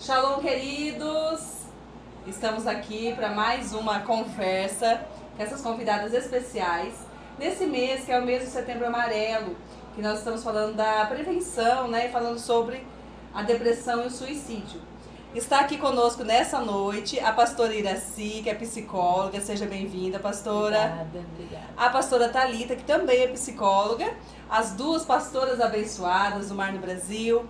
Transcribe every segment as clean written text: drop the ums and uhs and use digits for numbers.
Shalom, queridos! Estamos aqui para mais uma conversa com essas convidadas especiais. Nesse mês, que é o mês de Setembro Amarelo, que nós estamos falando da prevenção, né? Falando sobre a depressão e o suicídio. Está aqui conosco nessa noite a pastora Iraci, que é psicóloga. Seja bem-vinda, pastora. Obrigada. A pastora Thalita, que também é psicóloga. As duas pastoras abençoadas do Mar no Brasil,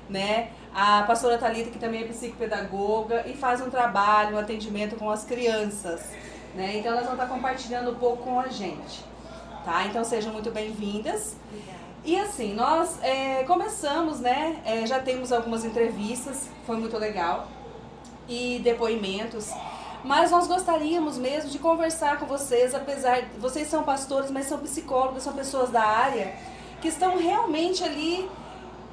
né? A pastora Thalita, que também é psicopedagoga e faz um trabalho, um atendimento com as crianças, né? Então elas vão estar compartilhando um pouco com a gente, tá? Então sejam muito bem-vindas. Obrigada. E assim, nós começamos, né? Já temos algumas entrevistas, foi muito legal, e depoimentos. Mas nós gostaríamos mesmo de conversar com vocês, apesar de vocês são pastores, mas são psicólogos, são pessoas da área que estão realmente ali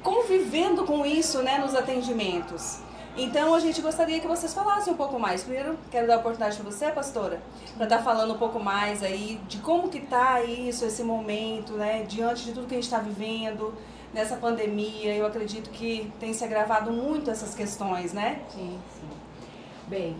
convivendo com isso, né, nos atendimentos. Então a gente gostaria que vocês falassem um pouco mais. Primeiro, quero dar a oportunidade para você, pastora, para estar falando um pouco mais aí de como que tá isso, esse momento, né, diante de tudo que a gente está vivendo nessa pandemia. Eu acredito que tem se agravado muito essas questões, né? Sim. Bem,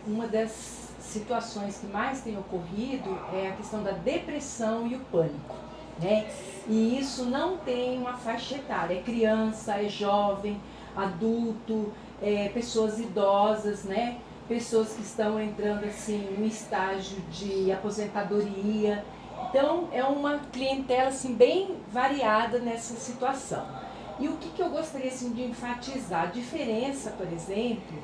uma das situações que mais tem ocorrido é a questão da depressão e o pânico, né? E isso não tem uma faixa etária, é criança, é jovem, adulto, pessoas idosas, né? Pessoas que estão entrando assim no estágio de aposentadoria. Então é uma clientela assim bem variada nessa situação. E o que eu gostaria assim, de enfatizar? A diferença, por exemplo,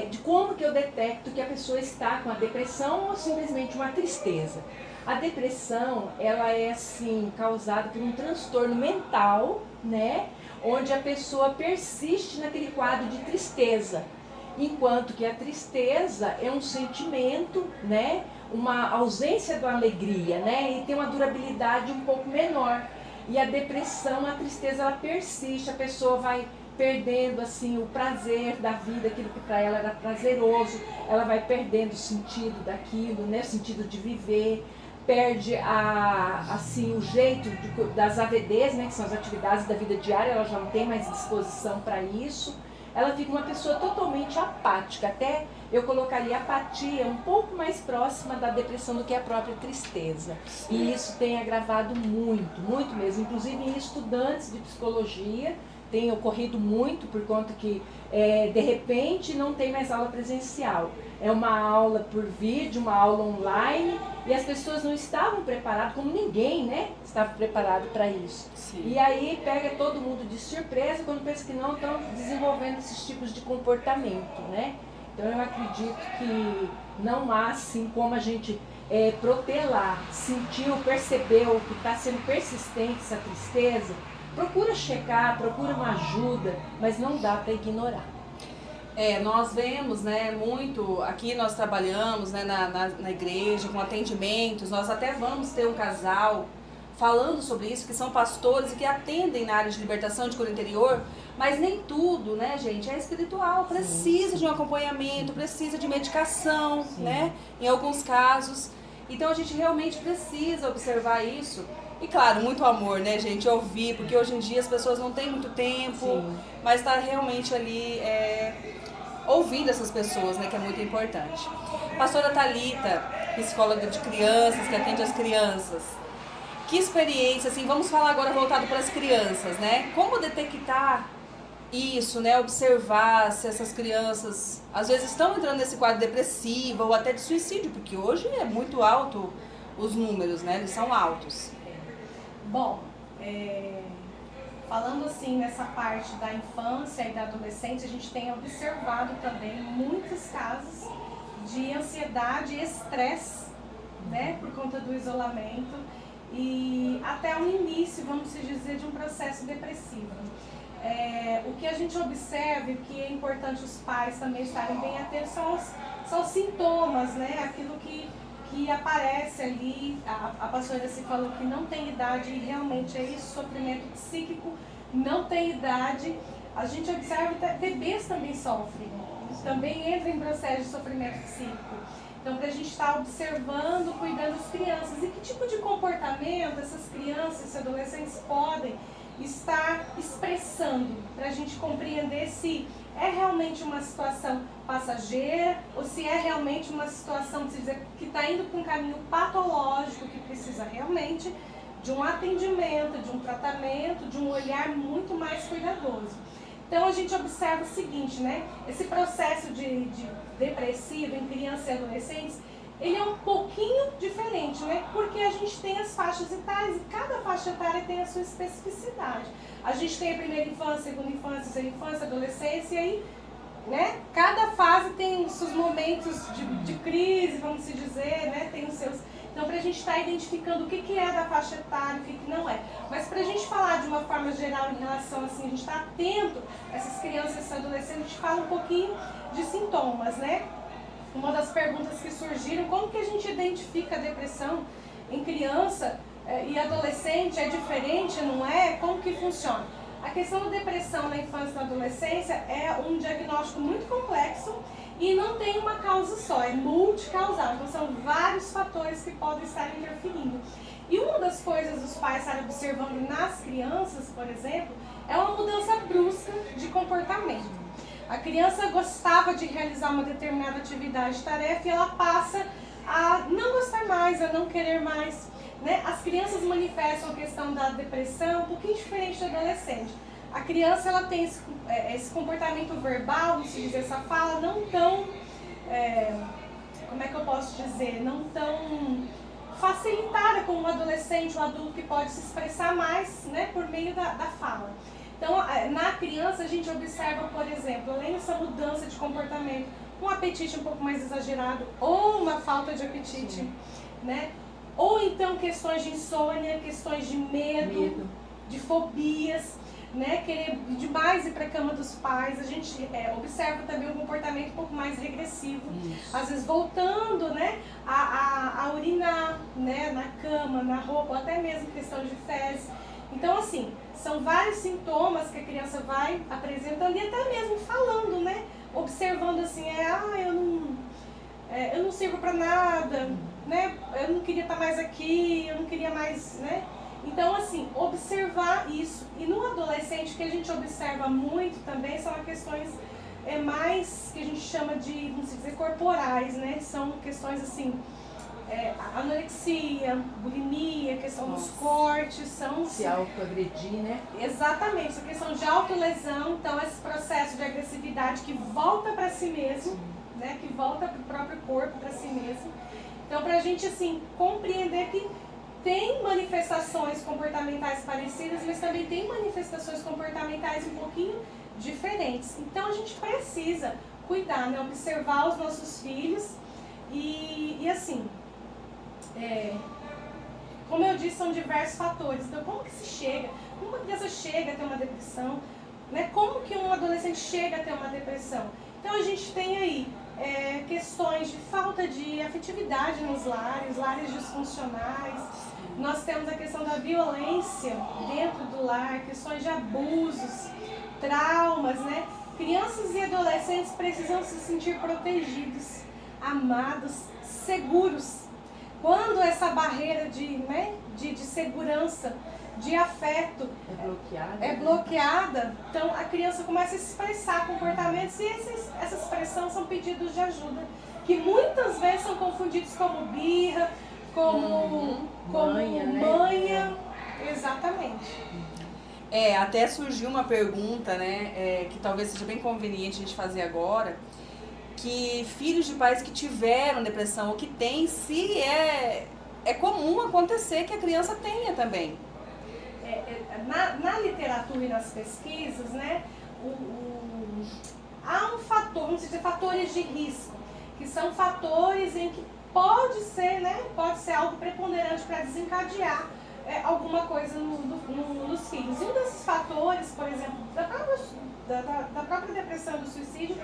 de como que eu detecto que a pessoa está com a depressão ou simplesmente uma tristeza. A depressão, ela é assim causada por um transtorno mental, né, onde a pessoa persiste naquele quadro de tristeza, enquanto que a tristeza é um sentimento, né, uma ausência da alegria, né, e tem uma durabilidade um pouco menor. E a depressão, a tristeza, ela persiste, a pessoa vai perdendo assim o prazer da vida, aquilo que para ela era prazeroso, ela vai perdendo o sentido daquilo, né, o sentido de viver, perde assim o jeito das AVDs, né, que são as atividades da vida diária, ela já não tem mais disposição para isso, ela fica uma pessoa totalmente apática, até eu colocaria a apatia um pouco mais próxima da depressão do que a própria tristeza. E isso tem agravado muito mesmo, inclusive em estudantes de psicologia, tem ocorrido muito por conta que de repente não tem mais aula presencial. É uma aula por vídeo, uma aula online, e as pessoas não estavam preparadas, como ninguém, né, estava preparado para isso. Sim. E aí pega todo mundo de surpresa quando pensa que não estão desenvolvendo esses tipos de comportamento, né? Então eu acredito que não há assim como a gente protelar, sentiu, percebeu que está sendo persistente essa tristeza. Procura checar, procura uma ajuda, mas não dá para ignorar. Nós vemos, né, muito, aqui nós trabalhamos, né, na igreja, com atendimentos, nós até vamos ter um casal falando sobre isso, que são pastores e que atendem na área de libertação de cura interior, mas nem tudo, né, gente, é espiritual, precisa de um acompanhamento, precisa de medicação, né, em alguns casos. Então a gente realmente precisa observar isso. E claro, muito amor, né, gente, ouvir, porque hoje em dia as pessoas não têm muito tempo, mas está realmente ali ouvindo essas pessoas, né, que é muito importante. Pastora Thalita, psicóloga de crianças, que atende as crianças. Que experiência, assim, vamos falar agora voltado para as crianças, né? Como detectar isso, né? Observar se essas crianças, às vezes, estão entrando nesse quadro depressivo ou até de suicídio, porque hoje é muito alto os números, né? Eles são altos. Bom, falando assim nessa parte da infância e da adolescência, a gente tem observado também muitos casos de ansiedade e estresse, né, por conta do isolamento e até o início, vamos dizer, de um processo depressivo. O que a gente observa e que é importante os pais também estarem bem atentos são os sintomas, né, aquilo que aparece ali. A pastora se falou que não tem idade e realmente é isso, sofrimento psíquico não tem idade. A gente observa que bebês também sofrem, também entram em processo de sofrimento psíquico. Então, para a gente estar observando, cuidando das crianças. E que tipo de comportamento essas crianças, esses adolescentes podem estar expressando, para a gente compreender se é realmente uma situação passageira ou se é realmente uma situação que está indo para um caminho patológico, que precisa realmente de um atendimento, de um tratamento, de um olhar muito mais cuidadoso. Então a gente observa o seguinte, né? Esse processo de depressivo em crianças e adolescentes, ele é um pouquinho diferente, né? Porque a gente tem as faixas etárias e cada faixa etária tem a sua especificidade. A gente tem a primeira infância, segunda infância, terceira infância, adolescência, e aí, né? Cada fase tem os seus momentos de crise, vamos se dizer, né? Tem os seus... Então, para a gente estar identificando o que é da faixa etária, o que não é. Mas para a gente falar de uma forma geral em relação, assim, a gente estar atento a essas crianças e esses adolescentes, a gente fala um pouquinho de sintomas, né? Uma das perguntas que surgiram, como que a gente identifica a depressão em criança e adolescente? É diferente, não é? Como que funciona? A questão da depressão na infância e na adolescência é um diagnóstico muito complexo e não tem uma causa só, é multicausal. Então são vários fatores que podem estar interferindo. E uma das coisas os pais estarem observando nas crianças, por exemplo, é uma mudança brusca de comportamento. A criança gostava de realizar uma determinada atividade, tarefa, e ela passa a não gostar mais, a não querer mais, né? As crianças manifestam a questão da depressão um pouquinho diferente do adolescente. A criança ela tem esse comportamento verbal, vamos dizer, essa fala não tão, como é que eu posso dizer, não tão facilitada como um adolescente, um adulto que pode se expressar mais, né, por meio da fala. Então, na criança, a gente observa, por exemplo, além dessa mudança de comportamento, um apetite um pouco mais exagerado ou uma falta de apetite, né? Ou então questões de insônia, questões de medo. De fobias, né? Querer demais ir para a cama dos pais. A gente observa também um comportamento um pouco mais regressivo. Isso. Às vezes voltando, né, a urinar, né, na cama, na roupa, ou até mesmo questão de fezes. Então, assim, são vários sintomas que a criança vai apresentando e até mesmo falando, né? Observando assim, eu não sirvo para nada, né? Eu não queria estar mais aqui, eu não queria mais, né? Então, assim, observar isso. E no adolescente, o que a gente observa muito também são as questões mais, que a gente chama de, vamos dizer, corporais, né? São questões assim... anorexia, bulimia, questão dos cortes, são... Se autoagredir, né? Exatamente, essa questão de autolesão, então esse processo de agressividade que volta para si mesmo, né? Que volta para o próprio corpo, para si mesmo. Então, para a gente, assim, compreender que tem manifestações comportamentais parecidas, mas também tem manifestações comportamentais um pouquinho diferentes. Então, a gente precisa cuidar, né? Observar os nossos filhos e assim... como eu disse, são diversos fatores. Então, como que se chega? Como uma criança chega a ter uma depressão? Né? Como que um adolescente chega a ter uma depressão? Então, a gente tem aí questões de falta de afetividade nos lares disfuncionais. Nós temos a questão da violência dentro do lar, questões de abusos, traumas, né? Crianças e adolescentes precisam se sentir protegidos, amados, seguros. Quando essa barreira de segurança, de afeto é bloqueada, então a criança começa a expressar comportamentos e essa expressão são pedidos de ajuda, que muitas vezes são confundidos como birra, como manha. Exatamente. Até surgiu uma pergunta, né, que talvez seja bem conveniente a gente fazer agora, que filhos de pais que tiveram depressão ou que têm, se é comum acontecer que a criança tenha também. Na literatura e nas pesquisas, né, há um fator, vamos dizer, fatores de risco, que são fatores em que pode ser algo preponderante para desencadear alguma coisa nos filhos. E um desses fatores, por exemplo, da própria depressão e do suicídio,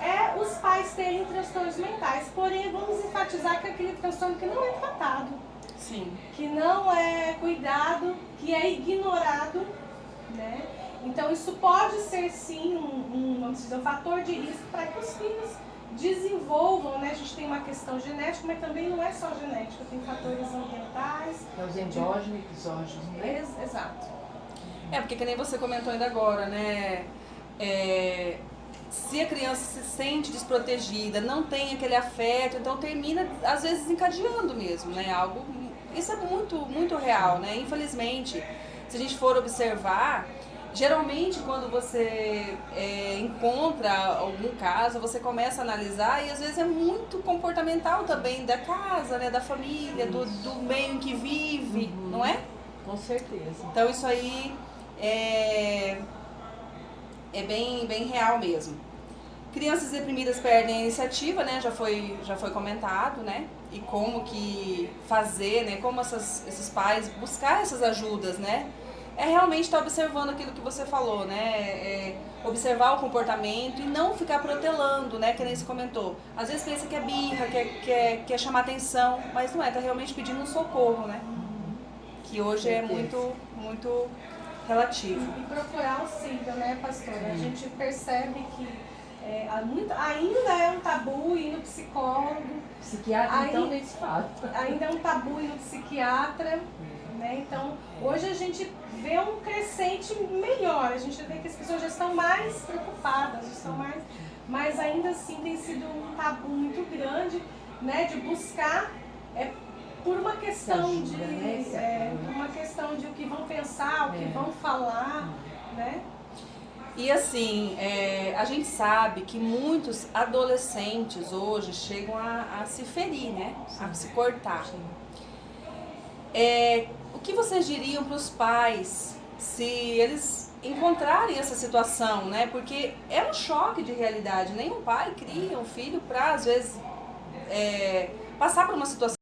é os pais terem transtornos mentais. Porém, vamos enfatizar que é aquele transtorno que não é tratado. Sim. Que não é cuidado, que é ignorado, né? Então, isso pode ser, sim, um fator de risco para que os filhos desenvolvam, né? A gente tem uma questão genética, mas também não é só genética, tem fatores ambientais. É os endógenos e exógenos, né? Exato. Porque que nem você comentou ainda agora, né? Se a criança se sente desprotegida, não tem aquele afeto, então termina, às vezes, encadeando mesmo, né? Isso é muito, muito real, né? Infelizmente, se a gente for observar, geralmente quando você encontra algum caso, você começa a analisar e às vezes é muito comportamental também da casa, né? Da família, do meio em que vive, não é? Com certeza. Então isso aí é bem, bem real mesmo. Crianças deprimidas perdem a iniciativa, né? Já foi comentado, né? E como que fazer, né? Como esses pais buscar essas ajudas, né? Realmente estar observando aquilo que você falou, né? Observar o comportamento e não ficar protelando, né? Que nem você comentou. Às vezes pensa que é birra, quer chamar atenção, mas não é, tá realmente pedindo um socorro, né? Que hoje é muito, muito relativo. E procurar auxílio, né, pastora? A gente percebe que ainda é um tabu ir no psicólogo. Psiquiatra, então, nem se fala. Ainda é um tabu ir no psiquiatra, né? Então, hoje a gente vê um crescente melhor. A gente vê que as pessoas já estão mais preocupadas, mas ainda assim tem sido um tabu muito grande, né, de buscar por uma questão ajuda, uma questão de o que vão pensar, o que vão falar, né? E assim, a gente sabe que muitos adolescentes hoje chegam a se ferir, né? Sim. A se cortar. O que vocês diriam para os pais se eles encontrarem essa situação, né? Porque é um choque de realidade. Nenhum pai cria um filho para, às vezes, passar por uma situação